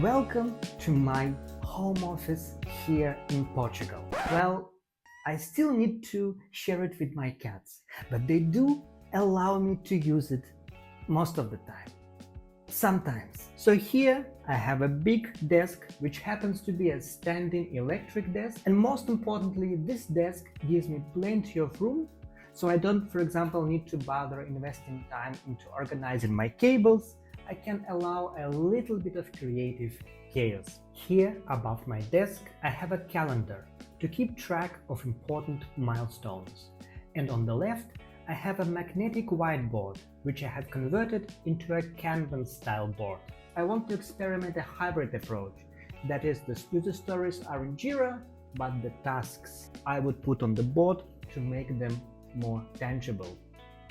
Welcome to my home office here in Portugal. Well, I still need to share it with my cats, but they do allow me to use it most of the time. Sometimes. So here I have a big desk which happens to be a standing electric desk, and most importantly, this desk gives me plenty of room, so I don't, for example, need to bother investing time into organizing my cables. I can allow a little bit of creative chaos. Here above my desk I have a calendar to keep track of important milestones, and on the left I have a magnetic whiteboard which I have converted into a Kanban style board. I want to experiment a hybrid approach, that is, the user stories are in Jira, but the tasks I would put on the board to make them more tangible.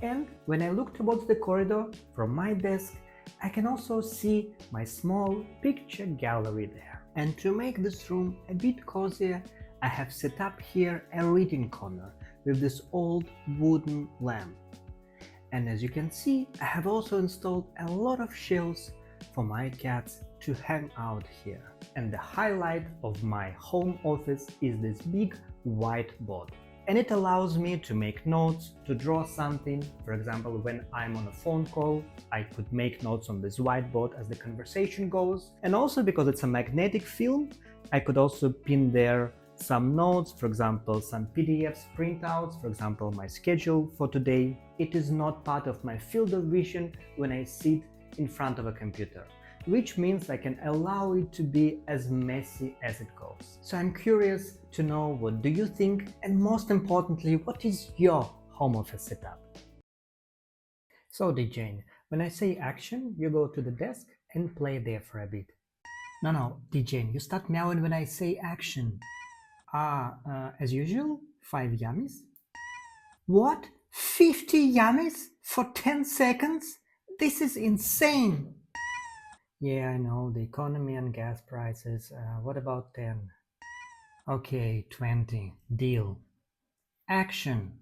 And when I look towards the corridor from my desk, I can also see my small picture gallery there. And to make this room a bit cozier, I have set up here a reading corner with this old wooden lamp. And as you can see, I have also installed a lot of shelves for my cats to hang out here. And the highlight of my home office is this big whiteboard. And it allows me to make notes, to draw something. For example, when I'm on a phone call, I could make notes on this whiteboard as the conversation goes. And also because it's a magnetic film, I could also pin there some notes, for example, some PDFs, printouts, for example, my schedule for today. It is not part of my field of vision when I sit in front of a computer, which means I can allow it to be as messy as it goes. So I'm curious to know, what do you think? And most importantly, what is your home office setup? So DJ, when I say action, you go to the desk and play there for a bit. No, DJ, you start meowing when I say action. As usual, 5 yummies. What? 50 yummies for 10 seconds? This is insane! Yeah, I know, the economy and gas prices. What about 10? Okay, 20. Deal. Action.